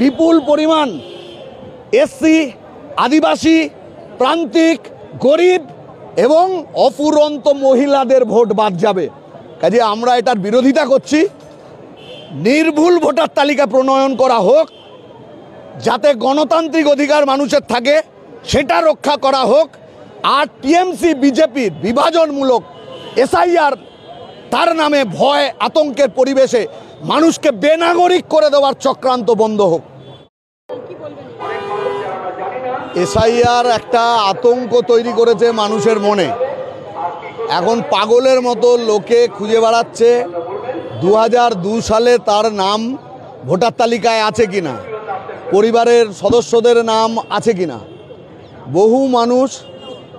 বিপুল পরিমাণ এসসি, আদিবাসী, প্রান্তিক, গরিব এবং অফুরন্ত মহিলাদের ভোট বাদ যাবে। কাজে আমরা এটার বিরোধিতা করছি। নির্ভুল ভোটার তালিকা প্রণয়ন করা হোক, যাতে গণতান্ত্রিক অধিকার মানুষের থাকে সেটা রক্ষা করা হোক। আর টিএমসি বিজেপির বিভাজনমূলক এসআইআর তার নামে ভয় আতঙ্কের পরিবেশে মানুষকে বেনাগরিক করে দেওয়ার চক্রান্ত বন্ধ হোক। এসআইআর একটা আতঙ্ক তৈরি করেছে মানুষের মনে। এখন পাগলের মতো লোকে খুঁজে বেড়াচ্ছে 2002 সালে তার নাম ভোটার তালিকায় আছে কিনা, পরিবারের সদস্যদের নাম আছে কিনা। বহু মানুষ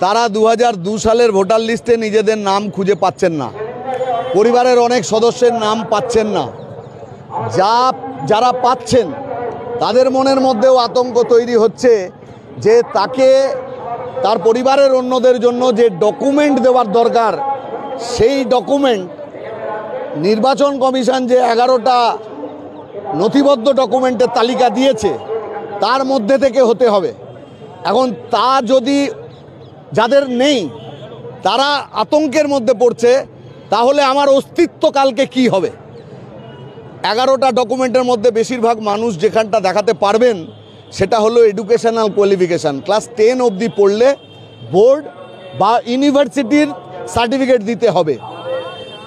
তারা 2002 সালের ভোটার লিস্টে নিজেদের নাম খুঁজে পাচ্ছেন না, পরিবারের অনেক সদস্যের নাম পাচ্ছেন না। যারা পাচ্ছেন তাদের মনের মধ্যেও আতঙ্ক তৈরি হচ্ছে যে তাকে তার পরিবারের অন্যদের জন্য যে ডকুমেন্ট দেওয়ার দরকার, সেই ডকুমেন্ট নির্বাচন কমিশন যে 11টা নথিবদ্ধ ডকুমেন্টের তালিকা দিয়েছে তার মধ্যে থেকে হতে হবে। এখন তা যদি যাদের নেই তারা আতঙ্কের মধ্যে পড়ছে, তাহলে আমার অস্তিত্ব কালকে কি হবে। 11টা ডকুমেন্টের মধ্যে বেশিরভাগ মানুষ যেখানটা দেখাতে পারবেন সেটা হলো এডুকেশনাল কোয়ালিফিকেশান। ক্লাস 10 অবধি পড়লে বোর্ড বা ইউনিভার্সিটির সার্টিফিকেট দিতে হবে।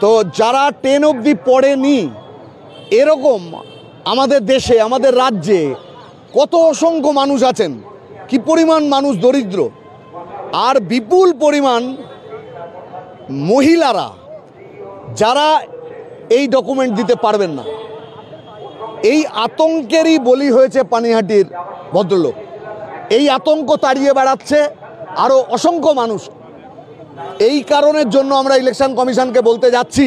তো যারা 10 অবধি পড়েনি, এরকম আমাদের দেশে, আমাদের রাজ্যে কত অসংখ্য মানুষ আছেন, কি পরিমাণ মানুষ দরিদ্র। আর বিপুল পরিমাণ মহিলারা যারা এই ডকুমেন্ট দিতে পারবেন না। এই আতঙ্কেরই বলি হয়েছে পানিহাটির ভদ্রলোক। এই আতঙ্ক তাড়িয়ে বেড়াচ্ছে আরও অসংখ্য মানুষ। এই কারণের জন্য আমরা ইলেকশন কমিশনকে বলতে যাচ্ছি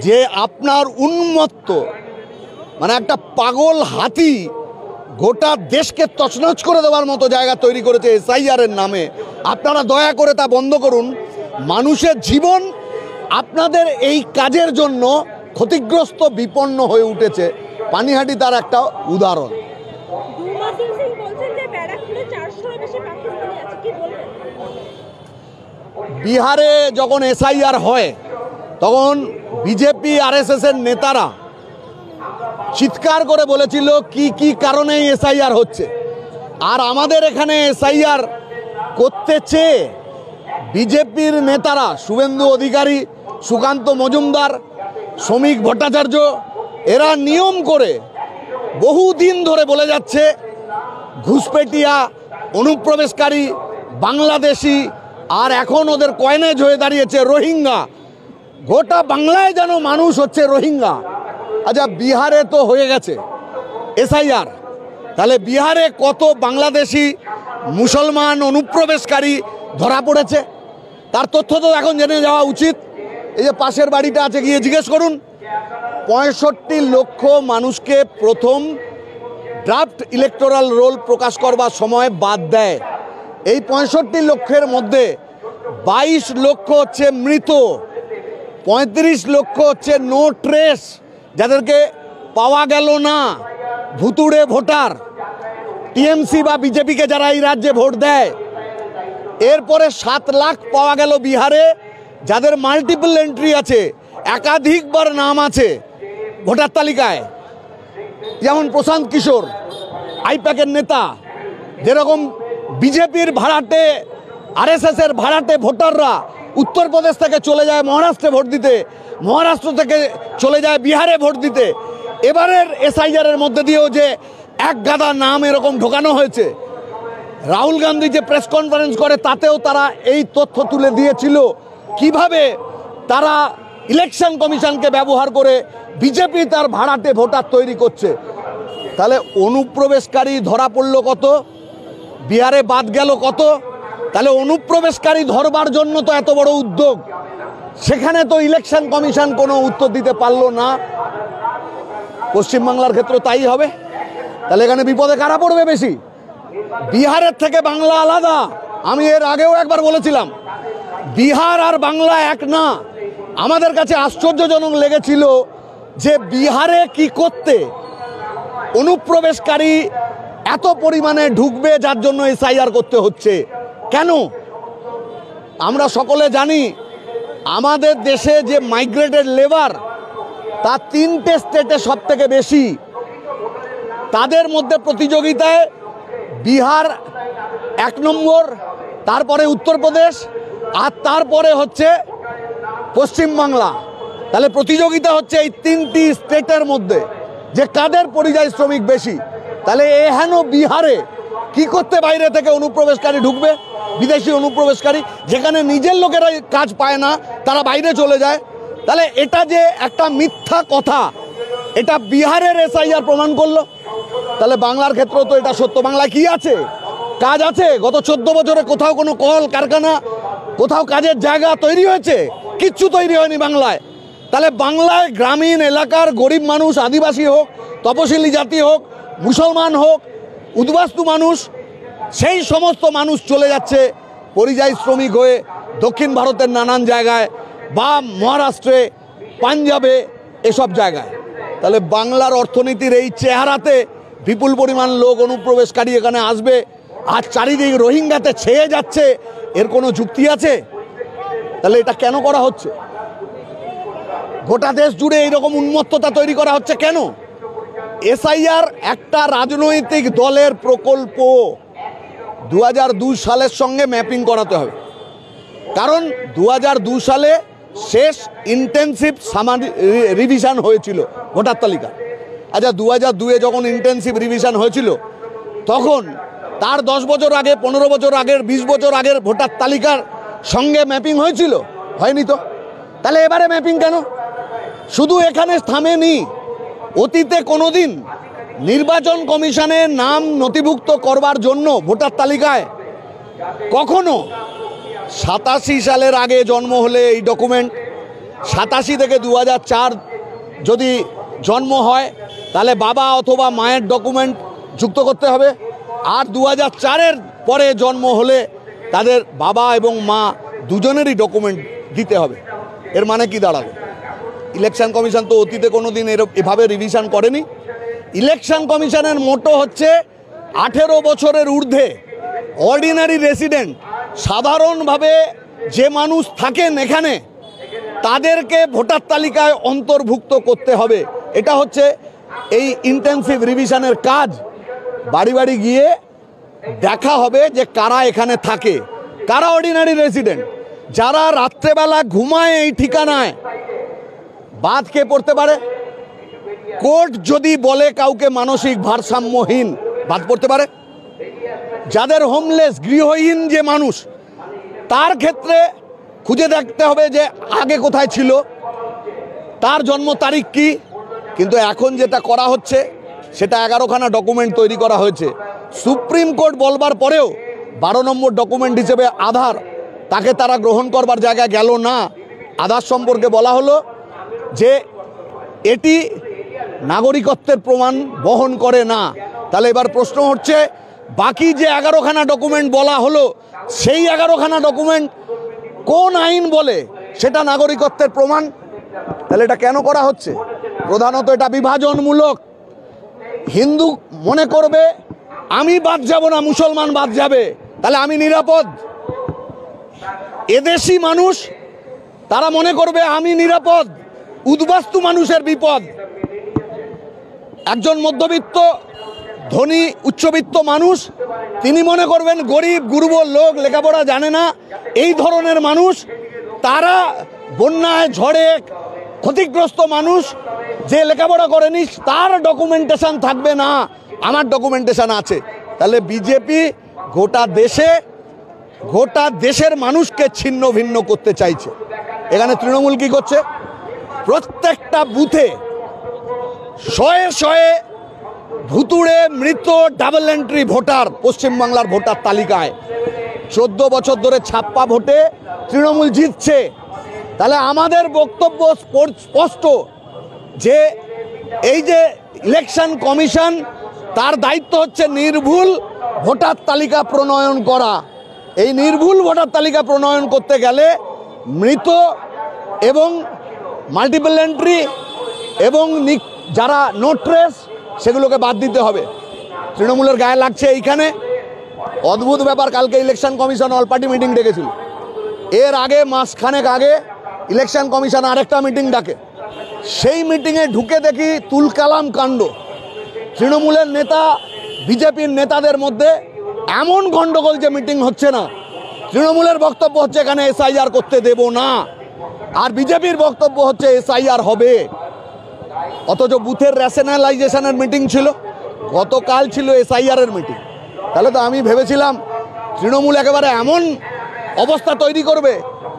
যে আপনার উন্মত্ত মানে একটা পাগল হাতি গোটা দেশকে তছনছ করে দেওয়ার মতো জায়গা তৈরি করেছে এসআইআরের নামে। আপনারা দয়া করে তা বন্ধ করুন। মানুষের জীবন আপনাদের এই কাজের জন্য ক্ষতিগ্রস্ত, বিপন্ন হয়ে উঠেছে। পানিহাটি তার একটা উদাহরণ। বিহারে যখন এসআইআর হয় তখন বিজেপি আরএসএসের নেতারা চিৎকার করে বলেছিল কি কি কারণে এসআইআর হচ্ছে। আর আমাদের এখানে এসআইআর করতে চেয়ে বিজেপির নেতারা শুভেন্দু অধিকারী, সুকান্ত মজুমদার, শ্রমিক ভট্টাচার্য এরা নিয়ম করে বহুদিন ধরে বলে যাচ্ছে ঘুষপেটিয়া, অনুপ্রবেশকারী, বাংলাদেশি, আর এখন ওদের কয়েনেজ হয়ে দাঁড়িয়েছে রোহিঙ্গা। গোটা বাংলায় যেন মানুষ হচ্ছে রোহিঙ্গা। আচ্ছা, বিহারে তো হয়ে গেছে এসআইআর, তাহলে বিহারে কত বাংলাদেশি, মুসলমান অনুপ্রবেশকারী ধরা পড়েছে তার তথ্য তো এখন জেনে যাওয়া উচিত। এই যে পাশের বাড়িটা আছে, গিয়ে জিজ্ঞেস করুন। 65 লক্ষ মানুষকে প্রথম ড্রাফট ইলেকটোরাল রোল প্রকাশ করবার সময় বাদ দেয়। এই 65 লক্ষের মধ্যে 22 লক্ষ হচ্ছে মৃত, 35 লক্ষ হচ্ছে নো ট্রেস, যাদেরকে পাওয়া গেল না, ভুতুড়ে ভোটার, টিএমসি বা বিজেপিকে যারা এই রাজ্যে ভোট দেয়। এরপরে 7 লাখ পাওয়া গেল বিহারে, যাদের মাল্টিপল এন্ট্রি আছে, একাধিকবার নাম আছে ভোটার তালিকায়। যেমন প্রশান্ত কিশোর, আইপ্যাকের নেতা, যেরকম বিজেপির ভাড়াটে, আরএসএসের ভাড়াটে ভোটাররা উত্তরপ্রদেশ থেকে চলে যায় মহারাষ্ট্রে ভোট দিতে, মহারাষ্ট্র থেকে চলে যায় বিহারে ভোট দিতে। এবারের এসআইআরের মধ্যে দিয়েও যে এক গাদা নাম এরকম ঢোকানো হয়েছে। রাহুল গান্ধী যে প্রেস কনফারেন্স করে তাতেও তারা এই তথ্য তুলে দিয়েছিল কিভাবে তারা ইলেকশন কমিশনকে ব্যবহার করে বিজেপি তার ভাড়াটে ভোটার তৈরি করছে। তাহলে অনুপ্রবেশকারী ধরা পড়লো কত, বিহারে বাদ গেল কত। তাহলে অনুপ্রবেশকারী ধরবার জন্য তো এত বড় উদ্যোগ, সেখানে তো ইলেকশন কমিশন কোনো উত্তর দিতে পারলো না। পশ্চিমবাংলার ক্ষেত্রে তাই হবে। তাহলে এখানে বিপদে কারা পড়বে বেশি? বিহারের থেকে বাংলা আলাদা। আমি এর আগেও একবার বলেছিলাম, বিহার আর বাংলা এক না। আমাদের কাছে আশ্চর্যজনক লেগেছিল যে বিহারে কি করতে অনুপ্রবেশকারী এত পরিমাণে ঢুকবে যার জন্য এসআইআর করতে হচ্ছে কেন? আমরা সকলে জানি আমাদের দেশে যে মাইগ্রেটেড লেবার তা 3টে স্টেটে সব থেকে বেশি। তাদের মধ্যে প্রতিযোগিতায় বিহার 1 নম্বর, তারপরে উত্তরপ্রদেশ, আর তারপরে হচ্ছে পশ্চিমবাংলা। তাহলে প্রতিযোগিতা হচ্ছে এই 3টি স্টেটের মধ্যে যে কাদের পরিযায়ী শ্রমিক বেশি। তাহলে এহেন বিহারে কি করতে বাইরে থেকে অনুপ্রবেশকারী ঢুকবে, বিদেশি অনুপ্রবেশকারী, যেখানে নিজের লোকেরা কাজ পায় না, তারা বাইরে চলে যায়। তাহলে এটা যে একটা মিথ্যা কথা, এটা বিহারের এসআইআর প্রমাণ করলো। তাহলে বাংলার ক্ষেত্রেও তো এটা সত্য। বাংলায় কি আছে? কাজ আছে? গত 14 বছরে কোথাও কোনো কল কারখানা, কোথাও কাজের জায়গা তৈরি হয়েছে? কিচ্ছু তৈরি হয়নি বাংলায়। তাহলে বাংলায় গ্রামীণ এলাকার গরিব মানুষ, আদিবাসী হোক, তপশিলি জাতি হোক, মুসলমান হোক, উদ্বাস্তু মানুষ, সেই সমস্ত মানুষ চলে যাচ্ছে পরিযায়ী শ্রমিক হয়ে দক্ষিণ ভারতের নানান জায়গায় বা মহারাষ্ট্রে, পাঞ্জাবে, এসব জায়গায়। তাহলে বাংলার অর্থনীতির এই চেহারাতে বিপুল পরিমাণ লোক অনুপ্রবেশকারী এখানে আসবে আর চারিদিক রোহিঙ্গাতে ছেয়ে যাচ্ছে, এর কোনো যুক্তি আছে? তাহলে এটা কেন করা হচ্ছে? গোটা দেশ জুড়ে এইরকম উন্মত্ততা তৈরি করা হচ্ছে কেন? এসআইআর একটা রাজনৈতিক দলের প্রকল্প। 2002 সালের সঙ্গে ম্যাপিং করাতে হবে, কারণ 2002 সালে শেষ ইন্টেনসিভ রিভিশন হয়েছিল ভোটার তালিকা। আচ্ছা, 2002-এ যখন ইন্টেনসিভ রিভিশন হয়েছিল তখন তার 10 বছর আগে, 15 বছর আগের, 20 বছর আগের ভোটার তালিকার সঙ্গে ম্যাপিং হয়েছিল? হয়নি তো। তাহলে এবারে ম্যাপিং কেন? শুধু এখানে থামেনি। অতীতে কোনোদিন নির্বাচন কমিশনে নাম নথিভুক্ত করবার জন্য ভোটার তালিকায় কখনো 87 সালের আগে জন্ম হলে এই ডকুমেন্ট, 87 থেকে 2004 যদি জন্ম হয় তাহলে বাবা অথবা মায়ের ডকুমেন্ট যুক্ত করতে হবে, আর 2004-এর পরে জন্ম হলে তাদের বাবা এবং মা দুজনেরই ডকুমেন্ট দিতে হবে। এর মানে কি দাঁড়াবে? ইলেকশন কমিশন তো অতীতে কোনো দিন এভাবে রিভিশন করেনি। ইলেকশন কমিশনের মোটো হচ্ছে 18 বছরের ঊর্ধ্বে অর্ডিনারি রেসিডেন্ট, সাধারণভাবে যে মানুষ থাকেন এখানে, তাদেরকে ভোটার তালিকায় অন্তর্ভুক্ত করতে হবে। এটা হচ্ছে এই ইন্টেনসিভ রিভিশনের কাজ। বাড়ি বাড়ি গিয়ে দেখা হবে যে কারা এখানে থাকে, কারা অর্ডিনারি রেসিডেন্ট। যারা রাত্রেবেলা ঘুমায় এই ঠিকানায়, বাদ কে পড়তে পারে? কোর্ট যদি বলে কাউকে মানসিক ভারসাম্যহীন, বাদ পড়তে পারে। যাদের হোমলেস, গৃহহীন যে মানুষ, তার ক্ষেত্রে খুঁজে দেখতে হবে যে আগে কোথায় ছিল, তার জন্ম তারিখ কি। কিন্তু এখন যেটা করা হচ্ছে সেটা 11খানা ডকুমেন্ট তৈরি করা হয়েছে। সুপ্রিম কোর্ট বলবার পরেও 12 নম্বর ডকুমেন্ট হিসেবে আধার, তাকে তারা গ্রহণ করবার জায়গায় গেল না। আধার সম্পর্কে বলা হলো যে এটি নাগরিকত্বের প্রমাণ বহন করে না। তাহলে এবার প্রশ্ন হচ্ছে, বাকি যে 11খানা ডকুমেন্ট বলা হলো, সেই 11খানা ডকুমেন্ট কোন আইন বলে সেটা নাগরিকত্বের প্রমাণ? তাহলে এটা কেন করা হচ্ছে? প্রধানত এটা বিভাজনমূলক। হিন্দু মনে করবে আমি বাদ যাব না, মুসলমান বাদ যাবে, তাহলে আমি নিরাপদ। এদেশি মানুষ তারা মনে করবে আমি নিরাপদ, উদ্বাস্তু মানুষের বিপদ। একজন মধ্যবিত্ত, ধনী, উচ্চবিত্ত মানুষ, তিনি মনে করবেন গরিব গুরুবর লোক, লেখাপড়া জানে না, এই ধরনের মানুষ, তারা বন্যায় ঝড়ে ক্ষতিগ্রস্ত মানুষ, যে লেখাপড়া করেনি, তার ডকুমেন্টেশন থাকবে না, আমার ডকুমেন্টেশন আছে। তাহলে বিজেপি গোটা দেশের মানুষকে ছিন্ন ভিন্ন করতে চাইছে। এখানে তৃণমূল কি করছে? প্রত্যেকটা বুথে শয়ে শয়ে ভুতুড়ে মৃত ডাবল এন্ট্রি ভোটার পশ্চিমবাংলার ভোটার তালিকায়। 14 বছর ধরে ছাপ্পা ভোটে তৃণমূল জিতছে। তাহলে আমাদের বক্তব্য স্পষ্ট যে এই যে ইলেকশন কমিশন, তার দায়িত্ব হচ্ছে নির্ভুল ভোটার তালিকা প্রণয়ন করা। এই নির্ভুল ভোটার তালিকা প্রণয়ন করতে গেলে মৃত এবং মাল্টিপল এন্ট্রি এবং যারা নো ট্রেস সেগুলোকে বাদ দিতে হবে। তৃণমূলের গায়ে লাগছে এইখানে। অদ্ভুত ব্যাপার, কালকে election commission all party meeting ডেকেছিল, এর আগে মাসখানেক আগে ইলেকশন কমিশন আরেকটা মিটিং ডাকে, সেই মিটিংয়ে ঢুকে দেখি তুলকালাম কাণ্ড। তৃণমূলের নেতা বিজেপির নেতাদের মধ্যে এমন গণ্ডগোল যে মিটিং হচ্ছে না। তৃণমূলের বক্তব্য হচ্ছে এখানে এসআইআর করতে দেব না, আর বিজেপির বক্তব্য হচ্ছে এসআইআর হবে। অথচ বুথের রেশনালাইজেশনের মিটিং ছিল, গতকাল ছিল এসআইআরের মিটিং। তাহলে তো আমি ভেবেছিলাম তৃণমূল একেবারে এমন অবস্থা তৈরি করবে,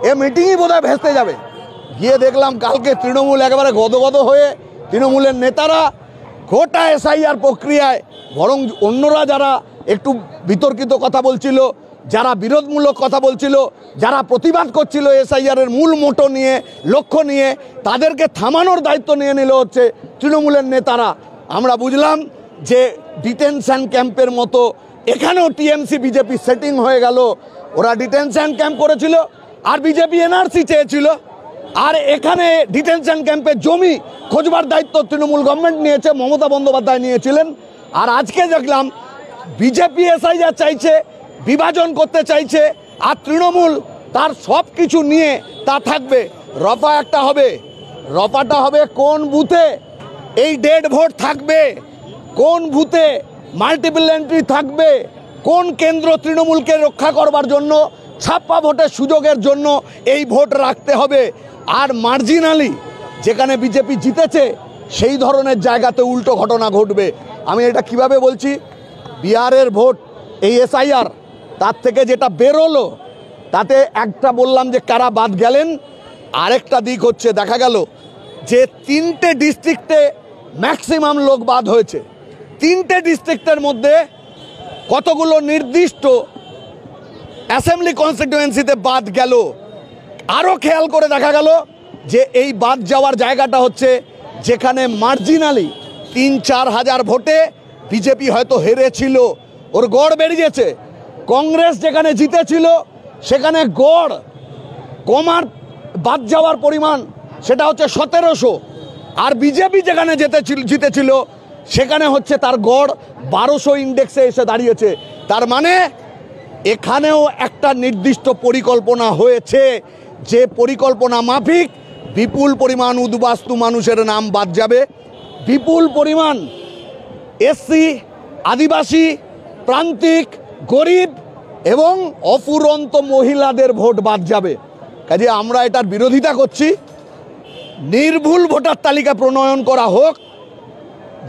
এ মিটিংই বোধহয় ভেস্তে যাবে। গিয়ে দেখলাম কালকে তৃণমূল একেবারে গদগদ হয়ে, তৃণমূলের নেতারা গোটা এসআইআর প্রক্রিয়ায়, বরং অন্যরা যারা একটু বিতর্কিত কথা বলছিল, যারা বিরোধমূলক কথা বলছিল, যারা প্রতিবাদ করছিল এসআইআরের মূল মোটো নিয়ে, লক্ষ্য নিয়ে, তাদেরকে থামানোর দায়িত্ব নিয়ে নিল হচ্ছে তৃণমূলের নেতারা। আমরা বুঝলাম যে ডিটেনশন ক্যাম্পের মতো এখানেও টিএমসি বিজেপি সেটিং হয়ে গেল। ওরা ডিটেনশন ক্যাম্প করেছিল আর বিজেপি এনআরসি চেয়েছিল, আর এখানে ডিটেনশন ক্যাম্পের জমি খোঁজবার দায়িত্ব তৃণমূল গভর্নমেন্ট নিয়েছে, মমতা বন্দ্যোপাধ্যায় নিয়েছিলেন। আর আজকে দেখলাম বিজেপি এসআইআর চাইছে, বিভাজন করতে চাইছে, আর তৃণমূল তার সব কিছু নিয়ে তা থাকবে। রফা একটা হবে, রফাটা হবে কোন বুথে এই ডেড ভোট থাকবে, কোন বুথে মাল্টিপল এন্ট্রি থাকবে, কোন কেন্দ্র তৃণমূলকে রক্ষা করবার জন্য ছাপ্পা ভোটের সুযোগের জন্য এই ভোট রাখতে হবে। আর মার্জিনালি যেখানে বিজেপি জিতেছে সেই ধরনের জায়গাতে উল্টো ঘটনা ঘটবে। আমি এটা কিভাবে বলছি, বিহারের ভোট এই এসআইআর তার থেকে যেটা বেরোলো তাতে একটা বললাম যে কারা বাদ গেলেন, আরেকটা দিক হচ্ছে দেখা গেল যে 3টে ডিস্ট্রিক্টে ম্যাক্সিমাম লোক বাদ হয়েছে। 3টে ডিস্ট্রিক্টের মধ্যে কতগুলো নির্দিষ্ট অ্যাসেম্বলি কনস্টিটিউয়েন্সিতে বাদ গেল। আরও খেয়াল করে দেখা গেল যে এই বাদ যাওয়ার জায়গাটা হচ্ছে যেখানে মার্জিনালি 3-4 হাজার ভোটে বিজেপি হয়তো হেরেছিল, ওর গড় বেরিয়েছে। কংগ্রেস যেখানে জিতেছিল সেখানে গড় কমার বাদ যাওয়ার পরিমাণ সেটা হচ্ছে 1700, আর বিজেপি যেখানে জিতেছিল সেখানে হচ্ছে তার গড় 1200 ইন্ডেক্সে এসে দাঁড়িয়েছে। তার মানে এখানেও একটা নির্দিষ্ট পরিকল্পনা হয়েছে, যে পরিকল্পনা মাফিক বিপুল পরিমাণ উদ্বাস্তু মানুষের নাম বাদ যাবে, বিপুল পরিমাণ এসসি, আদিবাসী, প্রান্তিক, গরিব এবং অফুরন্ত মহিলাদের ভোট বাদ যাবে। কাজে আমরা এটার বিরোধিতা করছি। নির্ভুল ভোটার তালিকা প্রণয়ন করা হোক,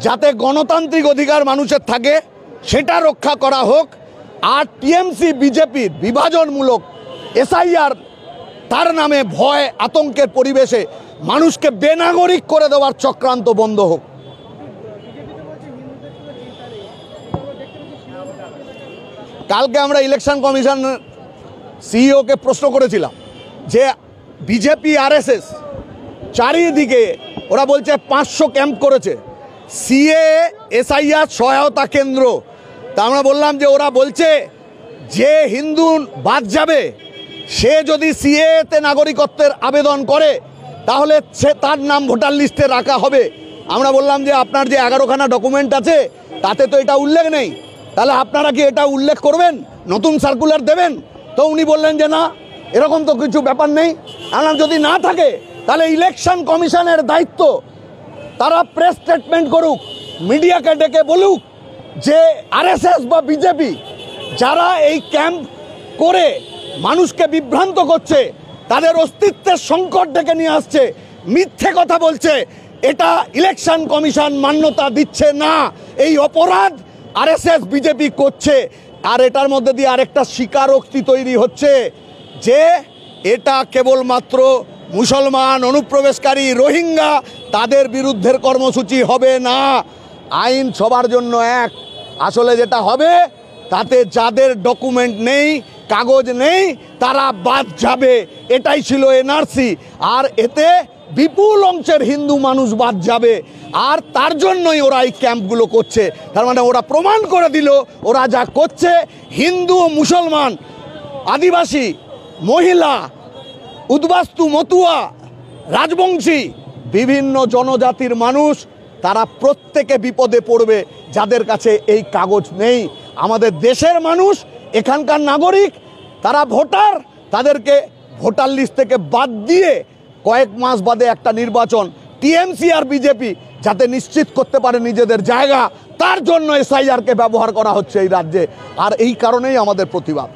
যাতে গণতান্ত্রিক অধিকার মানুষের থাকে সেটা রক্ষা করা হোক। আর টিএমসি বিজেপির বিভাজনমূলক এসআইআর তার নামে ভয় আতঙ্কের পরিবেশে মানুষকে বেনাগরিক করে দেওয়ার চক্রান্ত বন্ধ হোক। কালকে আমরা ইলেকশন কমিশন সিইওকে প্রশ্ন করেছিলাম যে বিজেপি আরএসএস চারিদিকে ওরা বলছে 500 ক্যাম্প করেছে, সিএ এসআইআর সহায়তা কেন্দ্র। তা আমরা বললাম যে ওরা বলছে যে হিন্দু বাদ যাবে সে যদি সিএতে নাগরিকত্বের আবেদন করে তাহলে সে তার নাম ভোটার লিস্টে রাখা হবে। আমরা বললাম যে আপনার যে 11খানা ডকুমেন্ট আছে তাতে তো এটা উল্লেখ নেই, তাহলে আপনারা কি এটা উল্লেখ করবেন, নতুন সার্কুলার দেবেন? তো উনি বললেন যে না, এরকম তো কিছু ব্যাপার নেই। আমরা যদি না থাকে তাহলে ইলেকশন কমিশনের দায়িত্ব, তারা প্রেস স্টেটমেন্ট করুক, মিডিয়াকে ডেকে বলুক যে আরএসএস বা বিজেপি যারা এই ক্যাম্প করে মানুষকে বিভ্রান্ত করছে, তাদের অস্তিত্বের সংকট ডেকে নিয়ে আসছে, মিথ্যে কথা বলছে, এটা ইলেকশন কমিশন মান্যতা দিচ্ছে না। এই অপরাধ আরএসএস বিজেপি করছে। আর এটার মধ্যে দিয়ে আরেকটা স্বীকারোক্তি তৈরি হচ্ছে যে এটা কেবলমাত্র মুসলমান অনুপ্রবেশকারী রোহিঙ্গা তাদের বিরুদ্ধের কর্মসূচি হবে না, আইন সবার জন্য এক। আসলে যেটা হবে তাতে যাদের ডকুমেন্ট নেই, কাগজ নেই, তারা বাদ যাবে, এটাই ছিল এনআরসি। আর এতে বিপুল অংশের হিন্দু মানুষ বাদ যাবে, আর তার জন্যই ওরা এই ক্যাম্পগুলো করছে। তার মানে ওরা প্রমাণ করে দিল ওরা যা করছে হিন্দু, মুসলমান, আদিবাসী, মহিলা, উদ্বাস্তু, মতুয়া, রাজবংশী বিভিন্ন জনজাতির মানুষ তারা প্রত্যেকে বিপদে পড়বে যাদের কাছে এই কাগজ নেই। আমাদের দেশের মানুষ, এখানকার নাগরিক, তারা ভোটার, তাদেরকে ভোটার লিস্ট থেকে বাদ দিয়ে কয়েক মাস বাদে একটা নির্বাচন টিএমসি আর বিজেপি যাতে নিশ্চিত করতে পারে নিজেদের জায়গা, তার জন্য এসআইআরকে ব্যবহার করা হচ্ছে এই রাজ্যে। আর এই কারণেই আমাদের প্রতিবাদ।